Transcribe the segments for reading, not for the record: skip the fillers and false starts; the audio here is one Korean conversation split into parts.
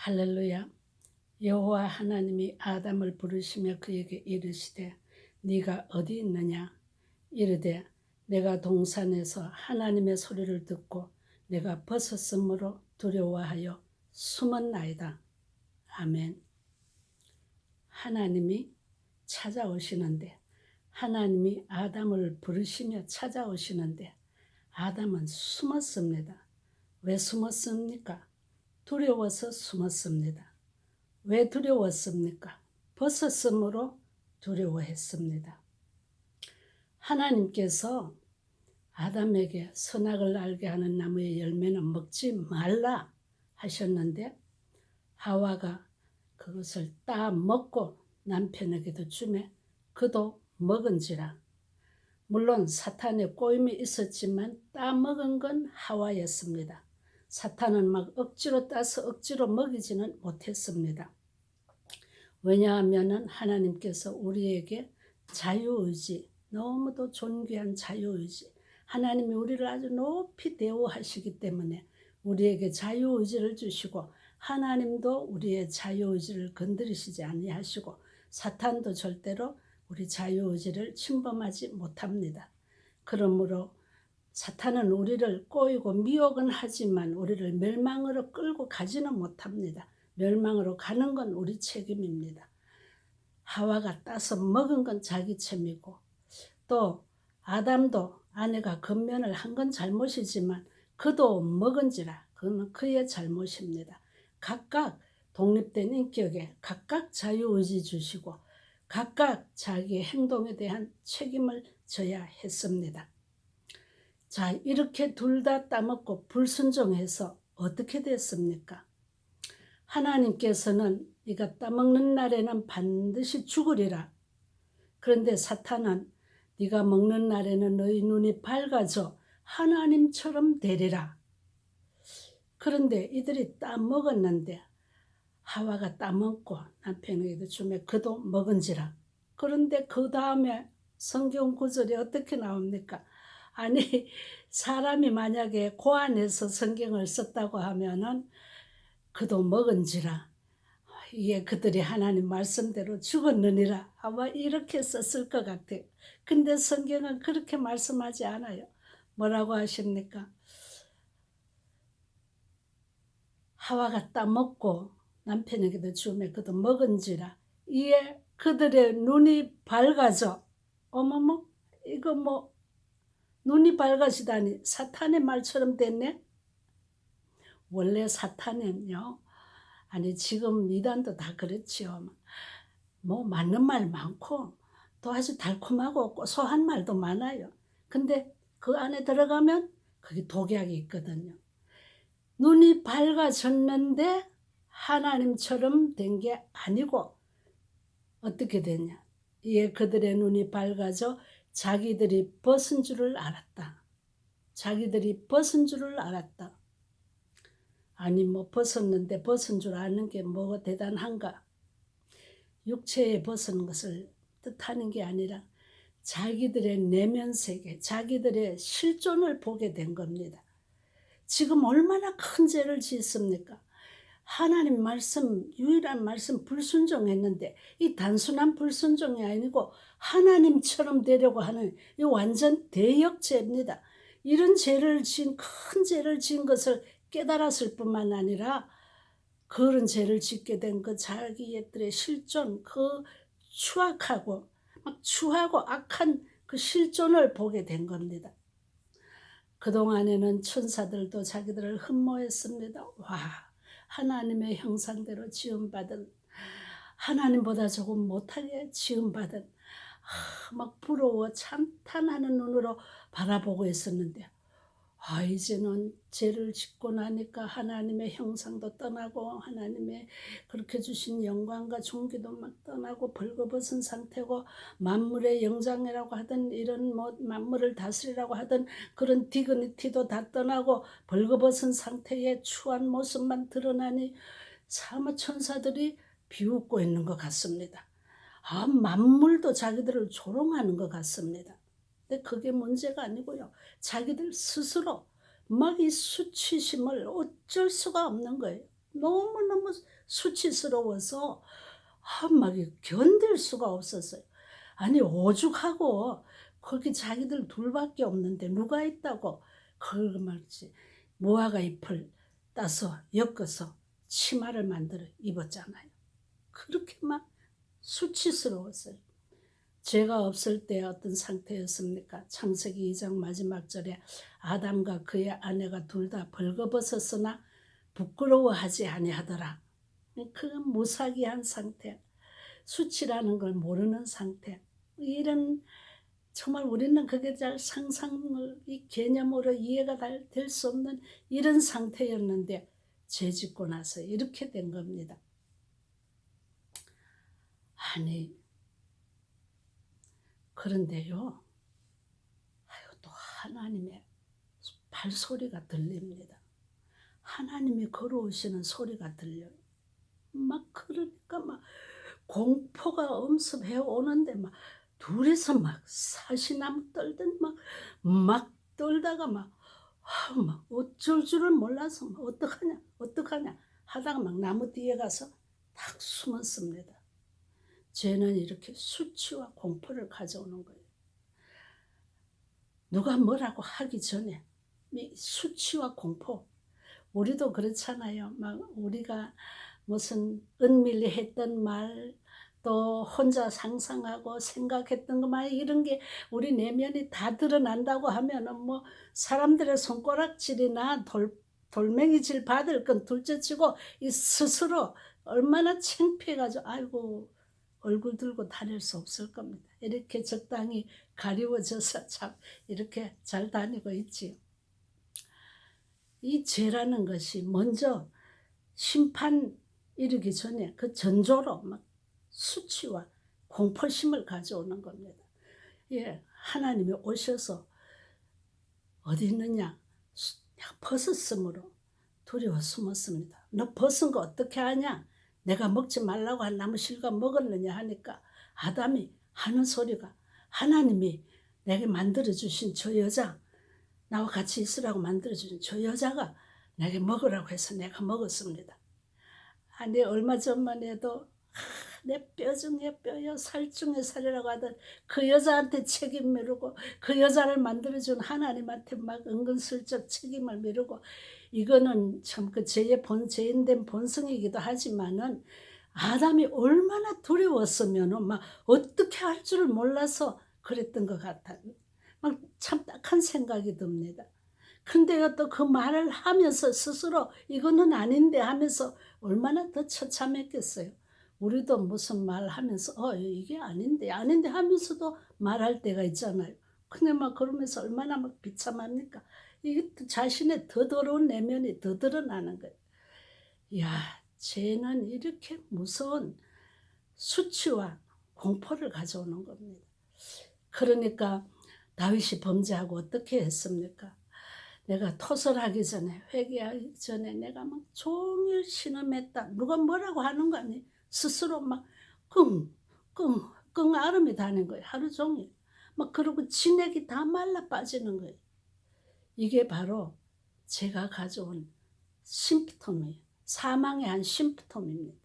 할렐루야. 여호와 하나님이 아담을 부르시며 그에게 이르시되 네가 어디 있느냐 이르되 내가 동산에서 하나님의 소리를 듣고 내가 벗었으므로 두려워하여 숨었나이다. 아멘. 하나님이 찾아오시는데, 하나님이 아담을 부르시며 찾아오시는데 아담은 숨었습니다. 왜 숨었습니까? 두려워서 숨었습니다. 왜 두려웠습니까? 벗었으므로 두려워했습니다. 하나님께서 아담에게 선악을 알게 하는 나무의 열매는 먹지 말라 하셨는데 하와가 그것을 따 먹고 남편에게도 주매 그도 먹은지라. 물론 사탄의 꼬임이 있었지만 따 먹은 건 하와였습니다. 사탄은 막 억지로 따서 억지로 먹이지는 못했습니다. 왜냐하면 하나님께서 우리에게 자유의지, 너무도 존귀한 자유의지, 하나님이 우리를 아주 높이 대우하시기 때문에 우리에게 자유의지를 주시고 하나님도 우리의 자유의지를 건드리시지 아니하시고 사탄도 절대로 우리 자유의지를 침범하지 못합니다. 그러므로 사탄은 우리를 꼬이고 미혹은 하지만 우리를 멸망으로 끌고 가지는 못합니다. 멸망으로 가는 건 우리 책임입니다. 하와가 따서 먹은 건 자기 책임이고 또 아담도 아내가 건면을 한 건 잘못이지만 그도 먹은지라 그건 그의 잘못입니다. 각각 독립된 인격에 각각 자유의지 주시고 각각 자기의 행동에 대한 책임을 져야 했습니다. 자, 이렇게 둘 다 따먹고 불순종해서 어떻게 됐습니까? 하나님께서는 네가 따먹는 날에는 반드시 죽으리라. 그런데 사탄은 네가 먹는 날에는 너희 눈이 밝아져 하나님처럼 되리라. 그런데 이들이 따먹었는데 하와가 따먹고 남편에게도 주매 그도 먹은지라. 그런데 그 다음에 성경 구절이 어떻게 나옵니까? 아니 사람이 만약에 고안해서 성경을 썼다고 하면은 그도 먹은지라 이게 그들이 하나님 말씀대로 죽었느니라 아마 이렇게 썼을 것 같아요. 근데 성경은 그렇게 말씀하지 않아요. 뭐라고 하십니까? 하와가 따먹고 남편에게도 주매 그도 먹은지라 이에 그들의 눈이 밝아져. 어머머 이거 뭐 눈이 밝아지다니 사탄의 말처럼 됐네. 원래 사탄은요, 아니 지금 이단도 다 그렇지요. 뭐 맞는 말 많고 또 아주 달콤하고 고소한 말도 많아요. 근데 그 안에 들어가면 그게 독약이 있거든요. 눈이 밝아졌는데 하나님처럼 된 게 아니고 어떻게 됐냐. 이에 그들의 눈이 밝아져 자기들이 벗은 줄을 알았다. 자기들이 벗은 줄을 알았다. 아니 뭐 벗었는데 벗은 줄 아는 게 뭐가 대단한가. 육체에 벗은 것을 뜻하는 게 아니라 자기들의 내면 세계, 자기들의 실존을 보게 된 겁니다. 지금 얼마나 큰 죄를 짓습니까? 하나님 말씀, 유일한 말씀 불순종했는데 이 단순한 불순종이 아니고 하나님처럼 되려고 하는 이 완전 대역죄입니다. 이런 죄를 지은, 큰 죄를 지은 것을 깨달았을 뿐만 아니라 그런 죄를 짓게 된 그 자기들의 실존, 그 추악하고 막 추하고 악한 그 실존을 보게 된 겁니다. 그동안에는 천사들도 자기들을 흠모했습니다. 와, 하나님의 형상대로 지음받은, 하나님보다 조금 못하게 지음받은, 막 부러워 찬탄하는 눈으로 바라보고 있었는데 이제는 죄를 짓고 나니까 하나님의 형상도 떠나고 하나님의 그렇게 주신 영광과 존귀도 막 떠나고 벌거벗은 상태고 만물의 영장이라고 하던 이런 뭐 만물을 다스리라고 하던 그런 디그니티도 다 떠나고 벌거벗은 상태의 추한 모습만 드러나니 사마 천사들이 비웃고 있는 것 같습니다. 만물도 자기들을 조롱하는 것 같습니다. 근데 그게 문제가 아니고요. 자기들 스스로 막 이 수치심을 어쩔 수가 없는 거예요. 너무너무 수치스러워서 막 견딜 수가 없었어요. 아니 오죽하고 거기 자기들 둘밖에 없는데 누가 있다고 그걸 말이지 무화과 잎을 따서 엮어서 치마를 만들어 입었잖아요. 그렇게 막 수치스러웠어요. 죄가 없을 때 어떤 상태였습니까? 창세기 2장 마지막 절에 아담과 그의 아내가 둘 다 벌거벗었으나 부끄러워하지 아니하더라. 그 무사기한 상태, 수치라는 걸 모르는 상태. 이런 정말 우리는 그게 잘 상상을 이 개념으로 이해가 될 수 없는 이런 상태였는데 죄 짓고 나서 이렇게 된 겁니다. 아니 그런데요. 또 하나님의 발소리가 들립니다. 하나님이 걸어오시는 소리가 들려요. 막 그러니까 막 공포가 엄습해 오는데 막 둘이서 막 사시나무 떨듯 막 떨다가 막 어쩔 줄을 몰라서 막 어떡하냐 하다가 막 나무 뒤에 가서 탁 숨었습니다. 죄는 이렇게 수치와 공포를 가져오는 거예요. 누가 뭐라고 하기 전에 수치와 공포. 우리도 그렇잖아요. 막 우리가 무슨 은밀히 했던 말, 또 혼자 상상하고 생각했던 거 말 이런 게 우리 내면이 다 드러난다고 하면은 뭐 사람들의 손가락질이나 돌멩이질 받을 건 둘째치고 이 스스로 얼마나 창피해가지고 아이고 얼굴 들고 다닐 수 없을 겁니다. 이렇게 적당히 가리워져서 참 이렇게 잘 다니고 있지요. 이 죄라는 것이 먼저 심판 이르기 전에 그 전조로 막 수치와 공포심을 가져오는 겁니다. 예, 하나님이 오셔서 어디 있느냐? 내가 벗었으므로 두려워 숨었습니다. 너 벗은 거 어떻게 하냐? 내가 먹지 말라고 한 나무 실과 먹었느냐 하니까 아담이 하는 소리가 하나님이 내게 만들어주신 저 여자 나와 같이 있으라고 만들어주신 저 여자가 내게 먹으라고 해서 내가 먹었습니다. 아니 얼마 전만 해도 내 뼈 중에 뼈요 살 중에 살이라고 하던 그 여자한테 책임 미루고 그 여자를 만들어준 하나님한테 막 은근슬쩍 책임을 미루고 이거는 참 그 죄인된 본성이기도 하지만은 아담이 얼마나 두려웠으면은 막 어떻게 할 줄을 몰라서 그랬던 것 같아요. 막 참 딱한 생각이 듭니다. 근데요 또 그 말을 하면서 스스로 이거는 아닌데 하면서 얼마나 더 처참했겠어요. 우리도 무슨 말 하면서 이게 아닌데 하면서도 말할 때가 있잖아요. 근데 막 그러면서 얼마나 막 비참합니까? 이게 자신의 더 더러운 내면이 더 드러나는 거예요. 이야, 죄는 이렇게 무서운 수치와 공포를 가져오는 겁니다. 그러니까 다윗이 범죄하고 어떻게 했습니까? 내가 토설하기 전에 회개하기 전에 내가 막 종일 신음했다. 누가 뭐라고 하는 거 아니? 스스로 막 끙 앓음이 다는 거예요. 하루 종일. 막 그러고 진액이 다 말라 빠지는 거예요. 이게 바로 제가 가져온 심프톰이에요. 사망의 한 심프톰입니다.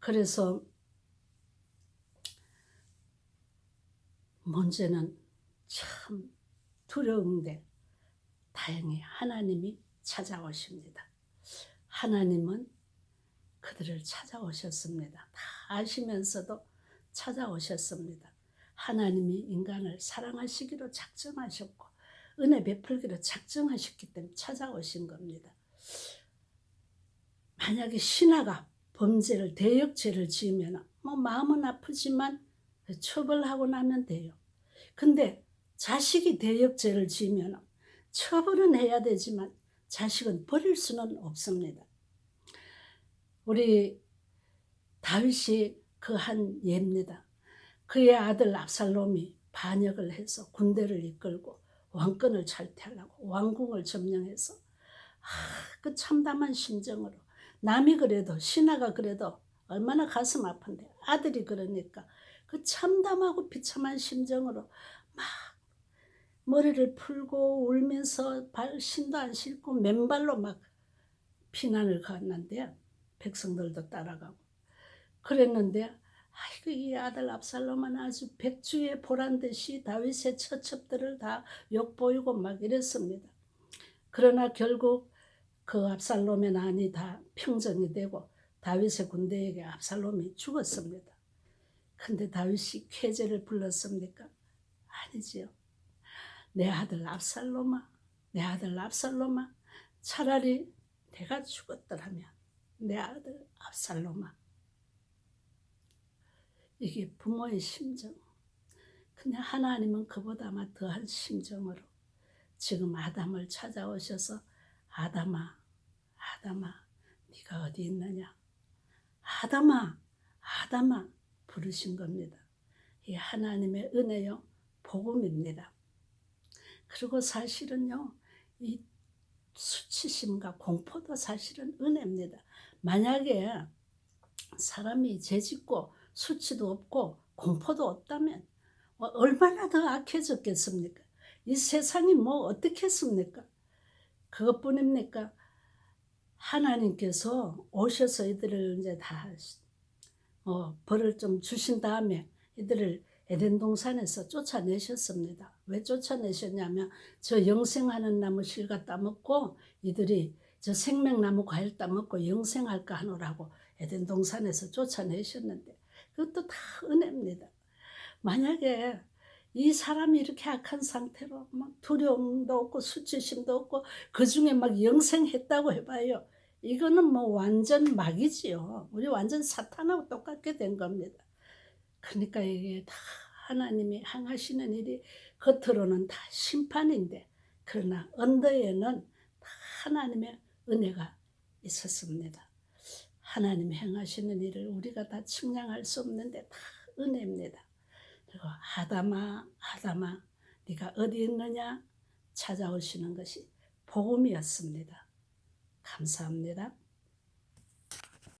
그래서 문제는 참 두려운데 다행히 하나님이 찾아오십니다. 하나님은 그들을 찾아오셨습니다. 다 아시면서도 찾아오셨습니다. 하나님이 인간을 사랑하시기로 작정하셨고 은혜 베풀기로 작정하셨기 때문에 찾아오신 겁니다. 만약에 신하가 범죄를 대역죄를 지으면 뭐 마음은 아프지만 처벌하고 나면 돼요. 근데 자식이 대역죄를 지으면 처벌은 해야 되지만 자식은 버릴 수는 없습니다. 우리 다윗이 그 한 예입니다. 그의 아들 압살롬이 반역을 해서 군대를 이끌고 왕권을 탈퇴하려고 왕궁을 점령해서 그 참담한 심정으로 남이 그래도 신하가 그래도 얼마나 가슴 아픈데 아들이 그러니까 그 참담하고 비참한 심정으로 막 머리를 풀고 울면서 신도 안 싣고 맨발로 막 피난을 갔는데 백성들도 따라가고 그랬는데 아이고 이 아들 압살롬은 아주 백주에 보란 듯이 다윗의 처첩들을 다 욕보이고 막 이랬습니다. 그러나 결국 그 압살롬의 난이 다 평정이 되고 다윗의 군대에게 압살롬이 죽었습니다. 근데 다윗이 쾌제를 불렀습니까? 아니지요. 내 아들 압살롬아, 내 아들 압살롬아, 차라리 내가 죽었더라면 내 아들 압살롬아. 이게 부모의 심정. 그냥 하나님은 그보다 아마 더한 심정으로 지금 아담을 찾아오셔서 아담아, 아담아, 네가 어디 있느냐? 아담아, 아담아 부르신 겁니다. 이 하나님의 은혜요, 복음입니다. 그리고 사실은요, 이 수치심과 공포도 사실은 은혜입니다. 만약에 사람이 죄짓고 수치도 없고 공포도 없다면 얼마나 더 악해졌겠습니까? 이 세상이 뭐 어떻겠습니까? 그것뿐입니까? 하나님께서 오셔서 이들을 이제 다 벌을 좀 주신 다음에 이들을 에덴 동산에서 쫓아내셨습니다. 왜 쫓아내셨냐면 저 영생하는 나무 실과 따먹고 이들이 저 생명나무 과일 따먹고 영생할까 하노라고 에덴 동산에서 쫓아내셨는데 그것도 다 은혜입니다. 만약에 이 사람이 이렇게 악한 상태로 막 두려움도 없고 수치심도 없고 그 중에 막 영생했다고 해봐요. 이거는 뭐 완전 막이지요. 우리 완전 사탄하고 똑같게 된 겁니다. 그러니까 이게 다 하나님이 행하시는 일이 겉으로는 다 심판인데 그러나 언더에는 다 하나님의 은혜가 있었습니다. 하나님이 행하시는 일을 우리가 다 측량할 수 없는데 다 은혜입니다. 그리고 아담아, 아담아, 네가 어디 있느냐 찾아오시는 것이 복음이었습니다. 감사합니다.